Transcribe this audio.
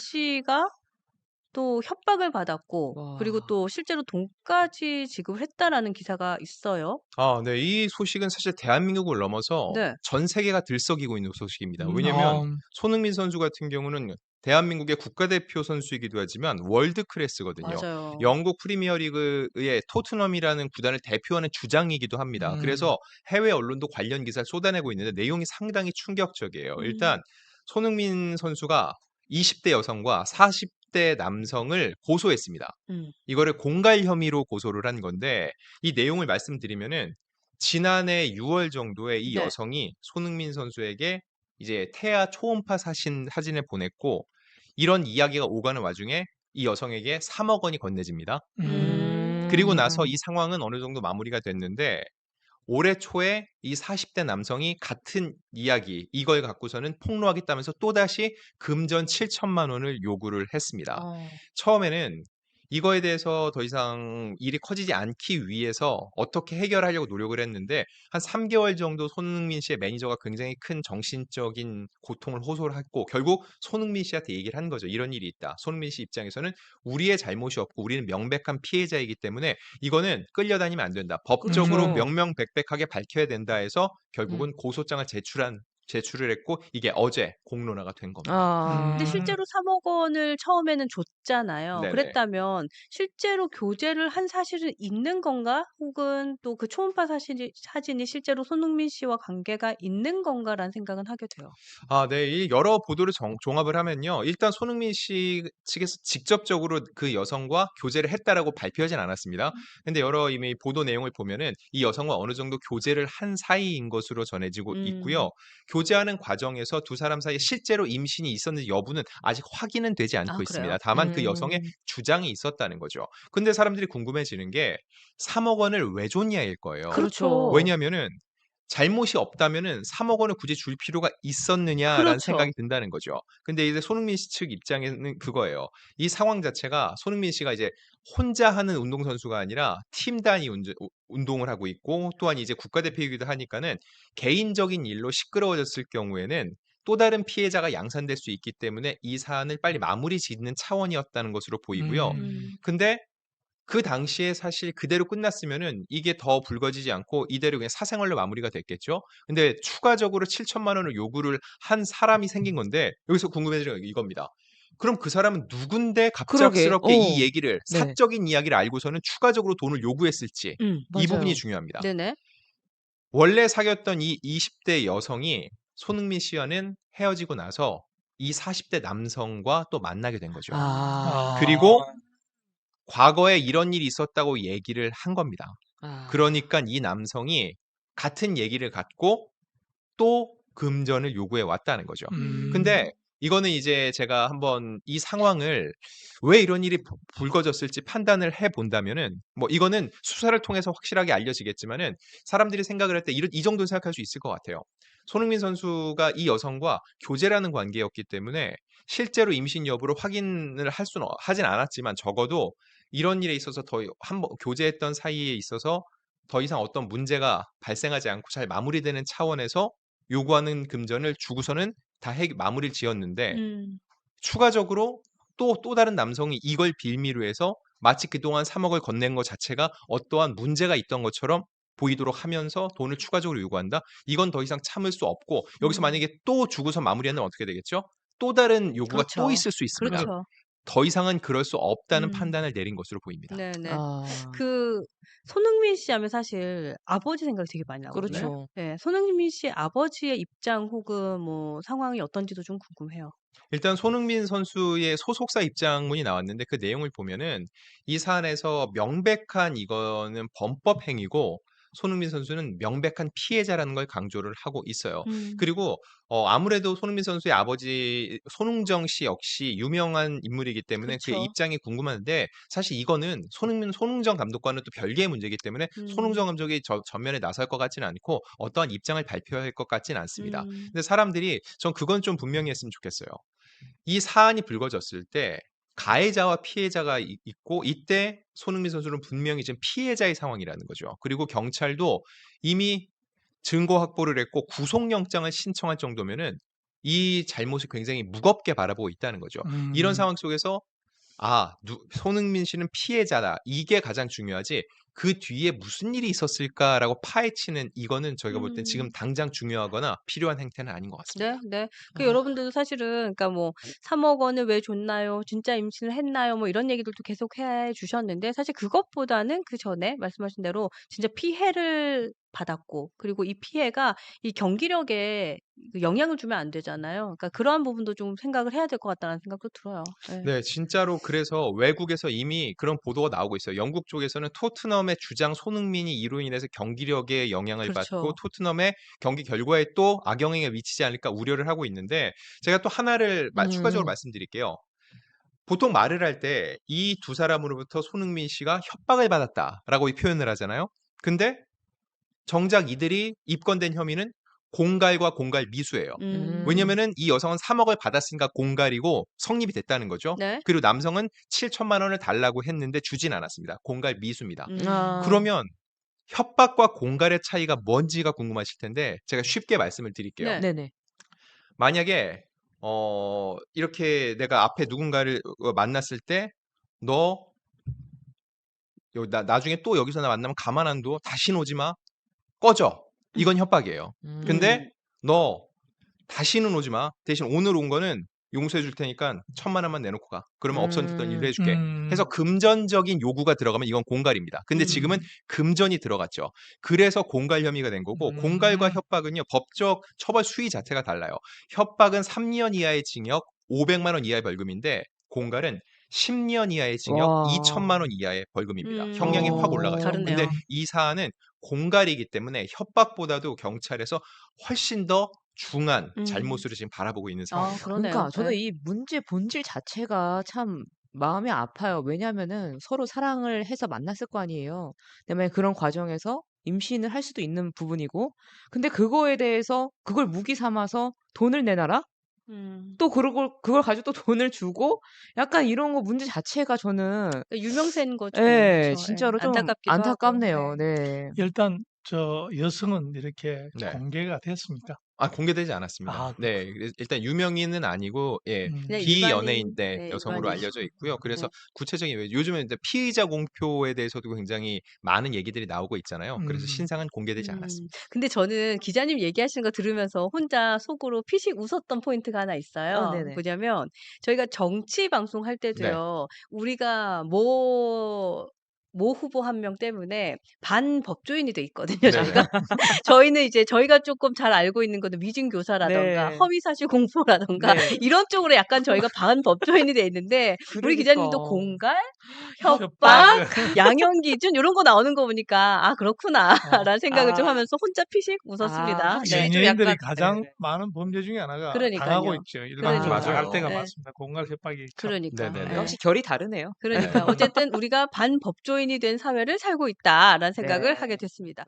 씨가 또 협박을 받았고 그리고 와. 또 실제로 돈까지 지급을 했다라는 기사가 있어요. 네. 이 소식은 사실 대한민국을 넘어서 네. 전 세계가 들썩이고 있는 소식입니다. 왜냐면 아. 손흥민 선수 같은 경우는 대한민국의 국가대표 선수이기도 하지만 월드 클래스거든요. 맞아요. 영국 프리미어 리그의 토트넘이라는 구단을 대표하는 주장이기도 합니다. 음. 그래서 해외 언론도 관련 기사를 쏟아내고 있는데 내용이 상당히 충격적이에요. 음. 일단 손흥민 선수가 20대 여성과 40대 남성을 고소했습니다. 음. 이거를 공갈 혐의로 고소를 한 건데 이 내용을 말씀드리면은 지난해 6월 정도에 이 네. 여성이 손흥민 선수에게 이제 태아 초음파 사진을 보냈고 이런 이야기가 오가는 와중에 이 여성에게 3억 원이 건네집니다. 그리고 나서 음. 이 상황은 어느 정도 마무리가 됐는데 올해 초에 이 40대 남성이 같은 이야기 이걸 갖고서는 폭로하겠다면서 또다시 금전 7천만 원을 요구를 했습니다. 어. 처음에는 이거에 대해서 더 이상 일이 커지지 않기 위해서 어떻게 해결하려고 노력을 했는데 한 3 개월 정도 손흥민 씨의 매니저가 굉장히 큰 정신적인 고통을 호소를 했고 결국 손흥민 씨한테 얘기를 한 거죠. "이런 일이 있다." 손흥민 씨 입장에서는 "우리의 잘못이 없고 우리는 명백한 피해자이기 때문에 이거는 끌려다니면 안 된다. 법적으로 음. 그렇죠. 명명백백하게 밝혀야 된다." 해서 음. 결국은 고소장을 제출을 했고 이게 어제 공론화가 된 겁니다. 근데 음. 실제로 3억 원을 처음에는 줬잖아요. 네네. 그랬다면 실제로 교제를 한 사실은 있는 건가? 혹은 또 그 초음파 사진이 실제로 손흥민 씨와 관계가 있는 건가라는 생각은 하게 돼요. 네. 이 여러 보도를 종합을 하면요. 일단 손흥민 씨 측에서 직접적으로 그 여성과 교제를 했다라고 발표하진 않았습니다. 근데 여러 이미 보도 내용을 보면은 이 여성과 어느 정도 교제를 한 사이인 것으로 전해지고 있고요. 음. 교제하는 과정에서 두 사람 사이에 실제로 임신이 있었는지 여부는 아직 확인은 되지 아 않고 그래요? 있습니다. 다만 그 여성의 음. 주장이 있었다는 거죠. 근데 사람들이 궁금해지는 게 3억 원을 왜 줬냐일 거예요. 그렇죠. 그렇죠. 왜냐하면은 잘못이 없다면은 3억 원을 굳이 줄 필요가 있었느냐라는 그렇죠. 생각이 든다는 거죠. 근데 이제 손흥민 씨 측 입장에는 그거예요. 이 상황 자체가 손흥민 씨가 이제 혼자 하는 운동선수가 아니라 팀 단위 운동을 하고 있고 또한 이제 국가대표이기도 하니까는 개인적인 일로 시끄러워졌을 경우에는 또 다른 피해자가 양산될 수 있기 때문에 이 사안을 빨리 마무리 짓는 차원이었다는 것으로 보이고요. 음. 음. 근데 그 당시에 사실 그대로 끝났으면은 이게 더 불거지지 않고 이대로 그냥 사생활로 마무리가 됐겠죠. 근데 추가적으로 7천만 원을 요구를 한 사람이 생긴 건데 여기서 궁금해지는 게 이겁니다. 그럼 그 사람은 누군데 그러게. 갑작스럽게 이 얘기를 네. 사적인 이야기를 알고서는 추가적으로 돈을 요구했을지 이 부분이 맞아요. 중요합니다. 네네. 원래 사귀었던 이 20대 여성이 손흥민 씨와는 헤어지고 나서 이 40대 남성과 또 만나게 된 거죠. 아. 그리고 과거에 이런 일이 있었다고 얘기를 한 겁니다. 아. 그러니깐 이 남성이 같은 얘기를 갖고 또 금전을 요구해 왔다는 거죠. 음. 근데 이거는 이제 제가 한번 이 상황을 왜 이런 일이 불거졌을지 판단을 해 본다면은 뭐 이거는 수사를 통해서 확실하게 알려지겠지만은 사람들이 생각을 할 때 이 정도는 생각할 수 있을 것 같아요. 손흥민 선수가 이 여성과 교제라는 관계였기 때문에 실제로 임신 여부를 확인을 할 수는 하진 않았지만 적어도 이런 일에 있어서 더 한번 교제했던 사이에 있어서 더 이상 어떤 문제가 발생하지 않고 잘 마무리되는 차원에서 요구하는 금전을 주고서는 다 마무리를 지었는데 음. 추가적으로 또 다른 남성이 이걸 빌미로 해서 마치 그동안 3억 억을 건넨 것 자체가 어떠한 문제가 있던 것처럼 보이도록 하면서 돈을 추가적으로 요구한다? 이건 더 이상 참을 수 없고 여기서 음. 만약에 또 주고서 마무리하면 어떻게 되겠죠? 또 다른 요구가 또 그렇죠. 있을 수 있습니다. 그렇죠. 더 이상은 그럴 수 없다는 음. 판단을 내린 것으로 보입니다. 네네. 아. 그 손흥민 씨 하면 사실 아버지 생각이 되게 많이 나거든요. 네. 그렇죠. 네. 손흥민 씨 아버지의 입장 혹은 뭐 상황이 어떤지도 좀 궁금해요. 일단 손흥민 선수의 소속사 입장문이 나왔는데 그 내용을 보면은 이 사안에서 명백한 이거는 범법 행위고 손흥민 선수는 명백한 피해자라는 걸 강조를 하고 있어요. 음. 그리고 아무래도 손흥민 선수의 아버지 손흥정 씨 역시 유명한 인물이기 때문에 그의 그렇죠. 입장이 궁금한데 사실 이거는 손흥정 감독과는 또 별개의 문제이기 때문에 손흥정 음. 감독이 전면에 나설 것 같지는 않고 어떠한 입장을 발표할 것 같지는 않습니다. 음. 근데 사람들이 전 그건 좀 분명히 했으면 좋겠어요. 이 사안이 불거졌을 때 가해자와 피해자가 있고 이때 손흥민 선수는 분명히 지금 피해자의 상황이라는 거죠. 그리고 경찰도 이미 증거 확보를 했고 구속영장을 신청할 정도면은 이 잘못을 굉장히 무겁게 바라보고 있다는 거죠. 이런 상황 속에서 손흥민 씨는 피해자다. 이게 가장 중요하지. 그 뒤에 무슨 일이 있었을까라고 파헤치는 이거는 저희가 볼 땐 지금 음. 당장 중요하거나 필요한 행태는 아닌 것 네, 같습니다. 네. 아. 여러분들도 사실은 그러니까 뭐 3억 원을 왜 줬나요? 진짜 임신을 했나요? 뭐 이런 얘기들도 계속 해 주셨는데 사실 그것보다는 그 전에 말씀하신 대로 진짜 피해를 받았고 그리고 이 피해가 이 경기력에 그 영향을 주면 안 되잖아요. 그러니까 그러한 부분도 좀 생각을 해야 될 것 같다는 생각도 들어요. 예. 네, 진짜로 그래서 외국에서 이미 그런 보도가 나오고 있어요. 영국 쪽에서는 토트넘의 주장 손흥민이 이로 인해서 경기력에 영향을 받고 그렇죠. 토트넘의 경기 결과에 또 악영향을 미치지 않을까 우려를 하고 있는데 제가 또 하나를 추가적으로 말씀드릴게요. 보통 말을 할 때 이 두 사람으로부터 손흥민 씨가 협박을 받았다라고 이 표현을 하잖아요. 근데 정작 이들이 입건된 혐의는 공갈과 공갈 미수예요. 왜냐면은 이 여성은 3억을 받았으니까 공갈이고 성립이 됐다는 거죠. 네. 그리고 남성은 7천만 원을 달라고 했는데 주진 않았습니다. 공갈 미수입니다. 아. 그러면 협박과 공갈의 차이가 뭔지가 궁금하실 텐데 제가 쉽게 말씀을 드릴게요. 네. 네네. 만약에 이렇게 내가 앞에 누군가를 만났을 때 너 나중에 또 여기서 나 만나면 가만 안 둬. 다시는 오지 마. 꺼져. 이건 협박이에요. 근데 너 다시는 오지 마. 대신 오늘 온 거는 용서해 줄 테니까 1,000만 원만 내놓고 가. 그러면 없어졌던 일을 해줄게. 해서 금전적인 요구가 들어가면 이건 공갈입니다. 근데 지금은 금전이 들어갔죠. 그래서 공갈 혐의가 된 거고 공갈과 협박은요. 법적 처벌 수위 자체가 달라요. 협박은 3년 이하의 징역 500만 원 이하의 벌금인데 공갈은 10년 이하의 징역 와. 2천만 원 이하의 벌금입니다. 형량이 확 올라가죠. 다르네요. 근데 이 사안은 공갈이기 때문에 협박보다도 경찰에서 훨씬 더 중한 잘못으로 지금 바라보고 있는 상황입니다. 그러네요. 그러니까 저는 예. 이 문제 본질 자체가 참 마음이 아파요. 왜냐하면은 서로 사랑을 해서 만났을 거 아니에요. 근데 만약 그런 과정에서 임신을 할 수도 있는 부분이고, 근데 그거에 대해서 그걸 무기 삼아서 돈을 내놔라? 또 그걸 가지고 또 돈을 주고 약간 이런 거 문제 자체가 저는 유명세인 거죠. 예, 그렇죠. 진짜로 좀 안타깝기도 하고. 안타깝네요. 네. 네. 일단 저 여성은 이렇게 네. 공개가 됐습니까? 공개되지 않았습니다. 아, 네, 일단 유명인은 아니고 그냥 비연예인 일반인, 네, 여성으로 일반인. 알려져 있고요. 그래서 네. 구체적인 요즘은 이제 피의자 공표에 대해서도 굉장히 많은 얘기들이 나오고 있잖아요. 그래서 음. 신상은 공개되지 않았습니다. 근데 저는 기자님 얘기하시는 거 들으면서 혼자 속으로 피식 웃었던 포인트가 하나 있어요. 네네. 뭐냐면 저희가 정치 방송 할 때도요. 우리가 모 후보 한 명 때문에 반법조인이 돼 있거든요. 네. 저희가 저희는 이제 저희가 조금 잘 알고 있는 거는 미증 교사라던가 네. 허위 사실 공표라던가 네. 이런 쪽으로 약간 저희가 반법조인이 돼 있는데 우리 기자님도 그러니까. 공갈, 협박. 협박, 양형 기준 이런 거 나오는 거 보니까 그렇구나라는 생각을 좀 아. 하면서 혼자 피식 웃었습니다. 확실히 좀 연예인들이 약간 가장 네. 많은 범죄 중에 하나가 그러니까요. 당하고 있죠. 일반적으로 그러니까요. 나갈 때가 네. 많습니다. 공갈 협박이 참. 그러니까. 네네네. 네. 역시 결이 다르네요. 그러니까 어쨌든 우리가 반법조인이 된 사회를 살고 있다라는 생각을 네. 하게 됐습니다.